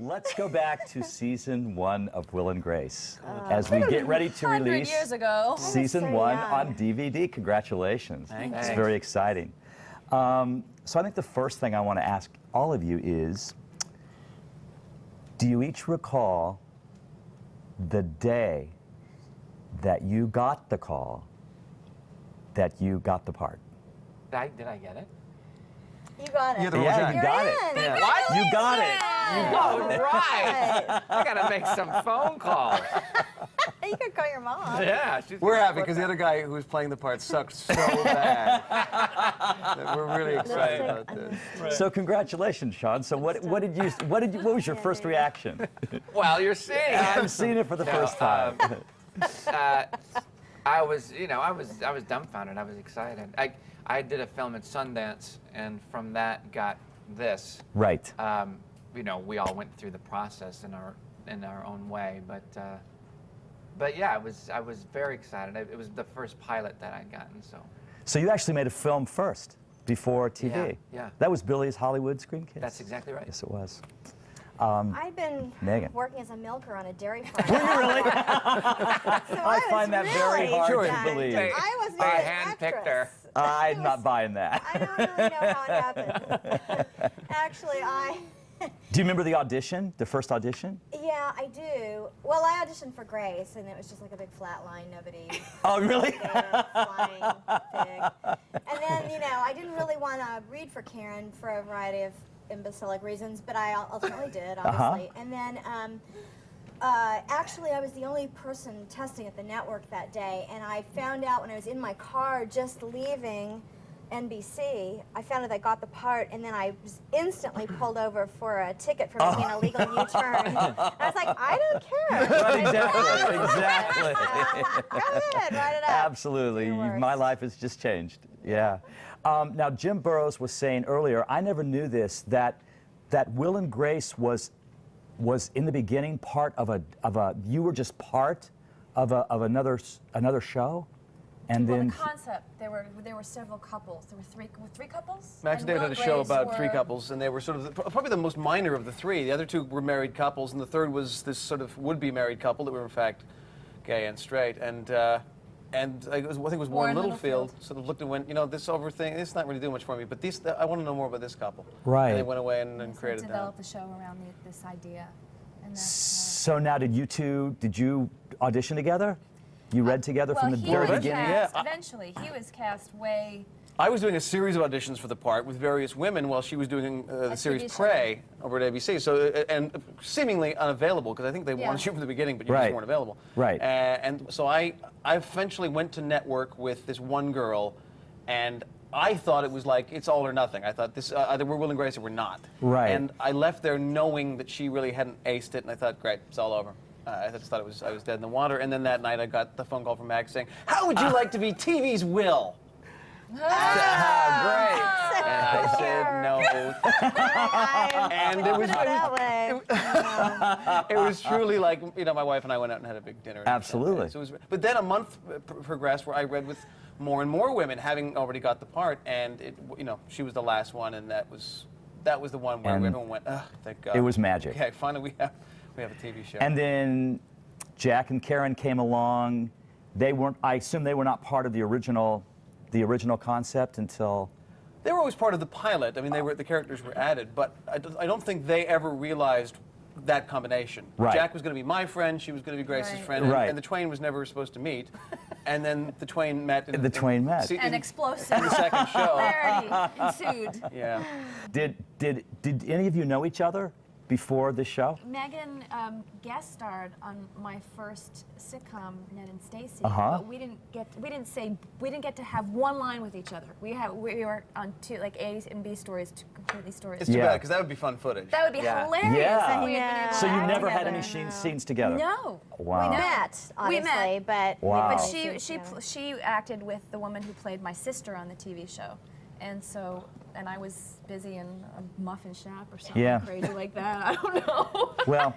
let's go back to season 1 of Will and Grace as we get ready to 100 release years ago. season 1 on DVD. Congratulations. Thanks. It's very exciting. So I think the first thing I want to ask all of you is, do you each recall the day that you got the call that you got the part? Did I get it? You got it. Yeah, you got it. Yeah. What? You got it. Oh, right. I gotta make some phone calls. You could call your mom. Yeah. We're happy because the other guy who was playing the part sucked so bad. That we're really excited about this. So congratulations, Sean. So what was your first reaction? Well, you're seeing it. I'm seeing it for the first time. I was dumbfounded. I was excited. I did a film at Sundance, and from that got this. Right. We all went through the process in our own way, but yeah, I was very excited. It was the first pilot that I'd gotten, so. So you actually made a film first before TV. Yeah. That was Billy's Hollywood Screen Kids. That's exactly right. Yes, it was. I'd been Megan. working as a milker on a dairy farm. Were you really? So I find that very hard to excited. believe. I was I very handpicked her. I'm not buying that. I don't really know how it happened. Actually, Do you remember the audition, the first audition? yeah, I do. Well, I auditioned for Grace, and it was just like a big flat line. Nobody. Oh, really? Flying pig. And then, I didn't really want to read for Karen for a variety of imbecilic reasons, but I ultimately did, obviously. And then, actually, I was the only person testing at the network that day, and I found out when I was in my car just leaving NBC, I found out I got the part, and then I was instantly pulled over for a ticket for making an illegal U-turn. And I was like, I don't care. Exactly. Go ahead, write it up. Absolutely. You're worse. My life has just changed. Yeah. Now, Jim Burrows was saying earlier, I never knew this, that Will and Grace was in the beginning part of a you were just part of another show, and Well, then the concept, there were several couples. There were three couples? Max and David had a show about 3 couples, and they were sort of probably the most minor of the 3. The other 2 were married couples, and the third was this sort of would-be married couple that were in fact gay and straight. And I think it was Warren Littlefield sort of looked and went, this over thing, it's not really doing much for me, but I want to know more about this couple. Right. And they went away and created that. Developed the show around this idea. And so now did you audition together? You read together from the very beginning? Eventually, he was cast way. I was doing a series of auditions for the part with various women while she was doing the series TV show. Prey over at ABC. So and seemingly unavailable because I think they wanted you from the beginning, but you just weren't available. Right. And so I eventually went to network with this one girl, and I thought it was like it's all or nothing. I thought this either we're Will and Grace or we're not. Right. And I left there knowing that she really hadn't aced it, and I thought, great, it's all over. I just thought I was dead in the water. And then that night I got the phone call from Max saying, "How would you like to be TV's Will?" Great. And I said no. And it was truly like, my wife and I went out and had a big dinner. Absolutely. So but then a month progressed where I read with more and more women having already got the part, and she was the last one, and that was the one where everyone went, "Oh, thank God." It was magic. Okay, finally we have a TV show. And then Jack and Karen came along. I assume they were not part of the original concept until. They were always part of the pilot. I mean, the characters were added, but I don't think they ever realized that combination. Right. Jack was going to be my friend, she was going to be Grace's friend, and the twain was never supposed to meet. And then the twain met. The twain met. An explosive in the second show. hilarity ensued. Yeah. Did any of you know each other before this show? Megan guest starred on my first sitcom, Ned and Stacy, but we didn't get to have one line with each other. We were on A and B stories, 2 completely stories. It's too bad because that would be fun footage. That would be hilarious. Yeah. If we had been able So to you act never had together. any scenes together? No. Wow. We met, obviously, but Wow. But she acted with the woman who played my sister on the TV show, and I was busy in a muffin shop or something crazy like that. I don't know. Well,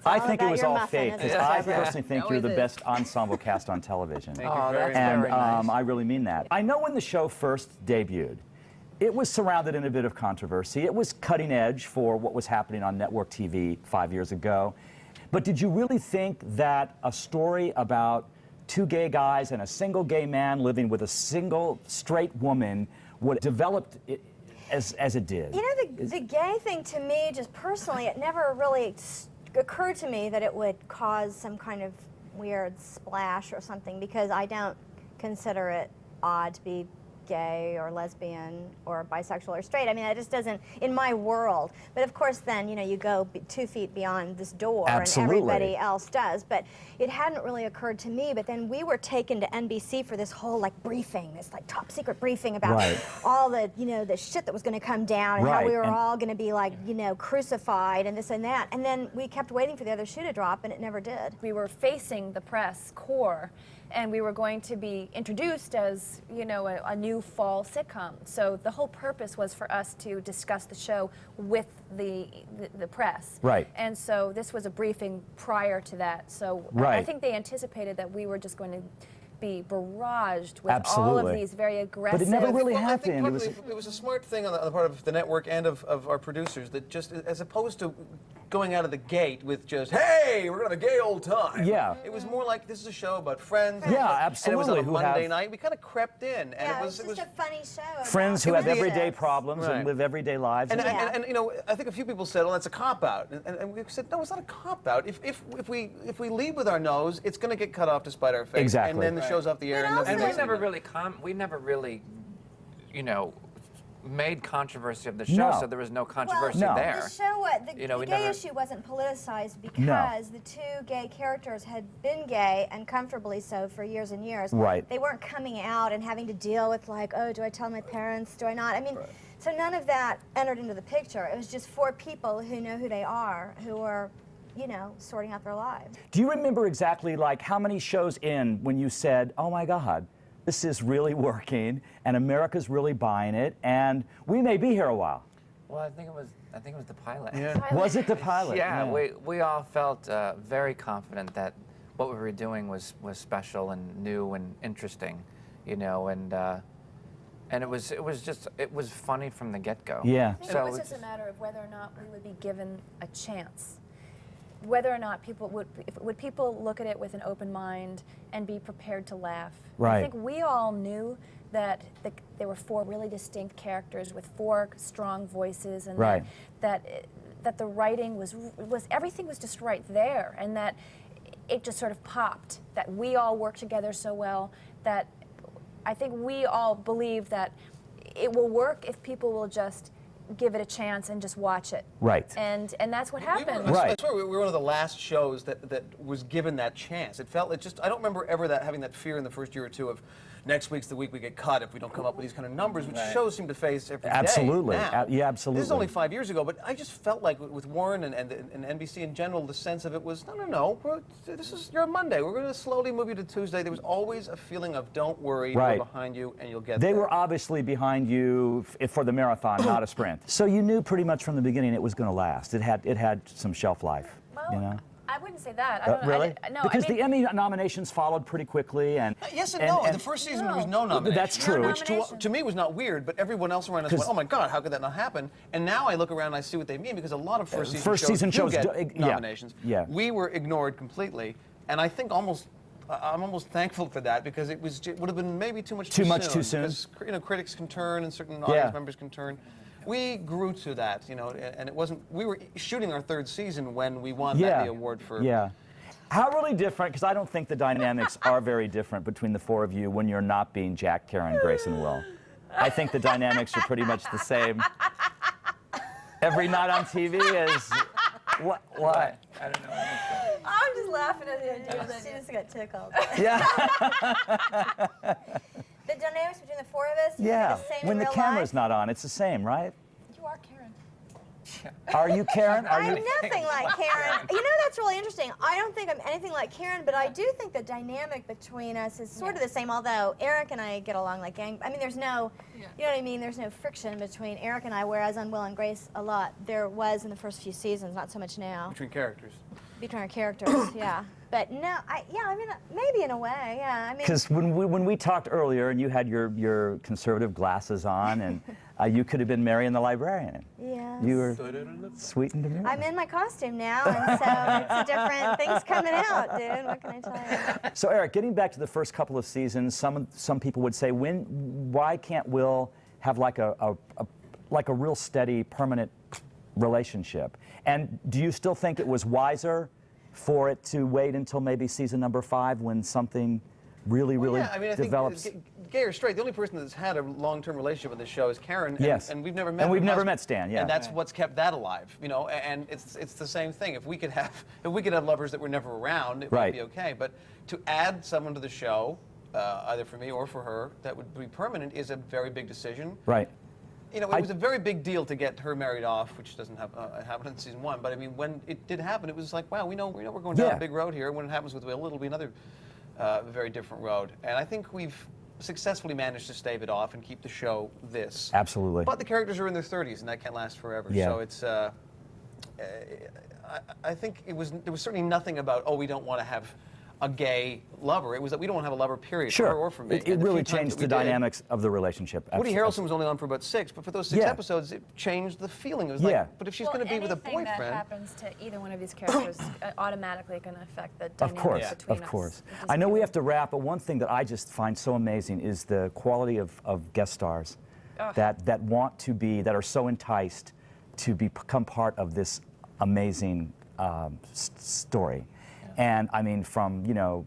I think it was all muffin, fate, isn't because it? I personally think you're the Always best ensemble cast on television. Thank you very And much. I really mean that. I know when the show first debuted, it was surrounded in a bit of controversy. It was cutting edge for what was happening on network TV 5 years ago. But did you really think that a story about two gay guys and a single gay man living with a single straight woman would have developed it as it did? You know, the gay thing to me, just personally, it never really occurred to me that it would cause some kind of weird splash or something, because I don't consider it odd to be gay or lesbian or bisexual or straight. I mean, it just doesn't, in my world. But of course then, you know, you go 2 feet beyond this door. Absolutely. And everybody else does. But it hadn't really occurred to me. But then we were taken to NBC for this whole like briefing, this like top secret briefing about Right. all the, you know, the shit that was going to come down and how Right. we were And- all going to be like, you know, crucified and this and that. And then we kept waiting for the other shoe to drop and it never did. We were facing the press corps, and we were going to be introduced as, you know, a new fall sitcom. So the whole purpose was for us to discuss the show with the press. Right. And so this was a briefing prior to that. So I Right. think they anticipated that we were just going to be barraged with all Absolutely. of these very aggressive. But it never really Well, I think happened. partly it was a smart thing on the part of the network and of our producers, that just as opposed to going out of the gate with just, hey, we're going to have a gay old time. Yeah. It was more like, this is a show about friends. Yeah, And it was absolutely, on a who Monday have- night. We kind of crept in. And Yeah, it it was, was just a funny show. Friends who about have everyday relationships. problems Right. and live everyday lives. Yeah. And you know, I think a few people said, "Well, that's a cop out," and we said, "No, it's not a cop out. If we lead with our nose, it's going to get cut off despite our face, Exactly. and then the show's off the air." But And also- And nothing we never really, you know, made controversy of the show, No. so there was no controversy No. there. The show, the You know, we gay never- issue wasn't politicized because the two gay characters had been gay and comfortably so for years and years. Right. They weren't coming out and having to deal with like, oh, do I tell my parents? Do I not? I mean, so none of that entered into the picture. It was just four people who know who they are, who are, you know, sorting out their lives. Do you remember exactly like how many shows in when you said, oh my God, this is really working and America's really buying it and we may be here a while? Well, I think it was the pilot. Yeah. Was it the pilot? Yeah, we all felt very confident that what we were doing was special and new and interesting, you know, and it was funny from the get-go. Yeah. So it was just a matter of whether or not we would be given a chance. Whether or not people would people look at it with an open mind and be prepared to laugh. Right. I think we all knew that there were four really distinct characters with four strong voices, and Right. that the writing was everything was just right there, and that it just sort of popped. That we all worked together so well that I think we all believe that it will work if people will just give it a chance and just watch it. Right. And that's what happened. Right. I swear we were one of the last shows that was given that chance. It felt I don't remember ever having that fear in the first year or two of next week's the week we get cut if we don't come up with these kind of numbers, which shows seem to face every day. Absolutely. Now. Yeah, absolutely. This is only 5 years ago, but I just felt like with Warren and NBC in general, the sense of it was, no, you're on Monday. We're going to slowly move you to Tuesday. There was always a feeling of, don't worry, Right. we're behind you and you'll get They there. were obviously behind you for the marathon, not a sprint. So you knew pretty much from the beginning it was going to last. It had some shelf life. Well, you know? I wouldn't say that. I don't know. Really? No, Because I mean, the Emmy nominations followed pretty quickly, and Yes and no. The first season there was no nomination. That's true. Which to me was not weird, but everyone else around us went, oh my God, how could that not happen? And now I look around and I see what they mean, because a lot of first season shows do get nominations. Yeah. We were ignored completely, and I think I'm almost thankful for that, because it would have been maybe too much too soon. Because critics can turn and certain audience members can turn. We grew to that, and it wasn't. We were shooting our third season when we won the award for. Yeah. How really different? Because I don't think the dynamics are very different between the four of you when you're not being Jack, Karen, Grace, and Will. I think the dynamics are pretty much the same. Every night on TV is what? I don't know. I'm just laughing at the idea that she just got tickled. Yeah. The dynamics between the four of us, Yeah. the same When in the real camera's life? not on, it's the same, right? you are Karen. Are you Karen? Are I'm you? nothing like Karen. You know, that's really interesting. I don't think I'm anything like Karen, but I do think the dynamic between us is sort of the same, although Eric and I get along like gang. I mean, there's no, you know what I mean? There's no friction between Eric and I, whereas on Will and Grace, a lot. There was in the first few seasons, not so much now. Between characters. Between our characters, yeah. But no, I mean, maybe in a way, yeah. I mean, Because when we talked earlier, and you had your conservative glasses on, and You could have been Mary and the Librarian. Yes. You were sweet and demure. I'm in my costume now, and so it's a different thing's coming out, dude. What can I tell you? So Eric, getting back to the first couple of seasons, some people would say, why can't Will have like a real steady, permanent relationship? And do you still think it was wiser for it to wait until maybe season number 5 when something really Yeah, I mean, I develops? think, gay or straight, the only person that's had a long-term relationship on this show is Karen. And, Yes. and we've never met. And we've her never husband. met Stan, yeah. And that's what's kept that alive, you know. And it's the same thing. If we could have lovers that were never around, it Right. would be okay. But to add someone to the show, either for me or for her, that would be permanent is a very big decision. Right. You know, it was a very big deal to get her married off, which doesn't happen in season 1. But I mean, when it did happen, it was like, wow, we know we're going down Yeah. a big road here. When it happens with Will, it'll be another very different road. And I think we've successfully managed to stave it off and keep the show this. Absolutely. But the characters are in their 30s, and that can't last forever. Yeah. So it's. I think there was certainly nothing about, oh, we don't want to have a gay lover. It was that we don't want to have a lover, period, Sure. for her or for me. It And the really few times changed that we the did, dynamics of the relationship. Woody Harrelson was only on for about 6, but for those 6 Yeah. episodes, it changed the feeling. It was Yeah. like, but if she's going to be with a Anything that boyfriend, happens to either one of these characters automatically going to affect the Of dynamics course, between of us. course. It just I know we feels- have to wrap, but one thing that I just find so amazing is the quality of guest stars that want to be, that are so enticed to become part of this amazing story. And I mean, from, you know,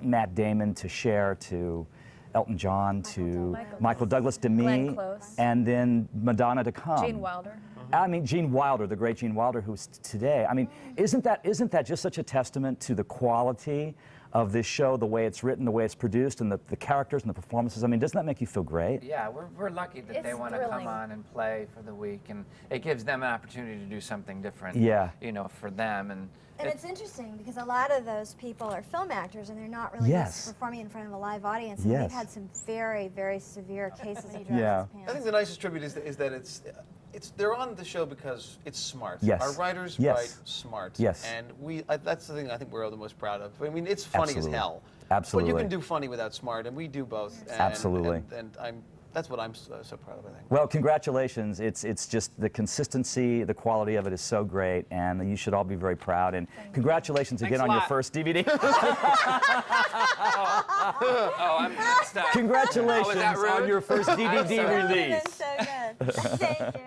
Matt Damon to Cher to Elton John to Michael Douglas to Glenn me, Close. and then Madonna to come. Gene Wilder. I mean, Gene Wilder, the great Gene Wilder, who's today. I mean, isn't that just such a testament to the quality of this show, the way it's written, the way it's produced, and the characters and the performances? I mean, doesn't that make you feel great? Yeah, we're lucky that they It's want to come thrilling. on and play for the week, and it gives them an opportunity to do something different. Yeah. You know, for them, and It's interesting because a lot of those people are film actors and they're not really Yes. used to performing in front of a live audience. And Yes. we've had some very, very severe cases of Yeah. pants. I think the nicest tribute is that it's they're on the show because it's smart. Yes. Our writers Yes. write smart. Yes. And that's the thing I think we're all the most proud of. I mean, it's funny Absolutely. as hell. Absolutely. But you can do funny without smart, and we do both. And, Absolutely. And that's what I'm so proud of, I think. Well, congratulations. It's just the consistency, the quality of it is so great, and you should all be very proud. And congratulations again Thanks a on your lot. first DVD. oh, I'm messed up. Congratulations Oh, was that rude? on your first DVD sorry. release. It's been so good. Thank you.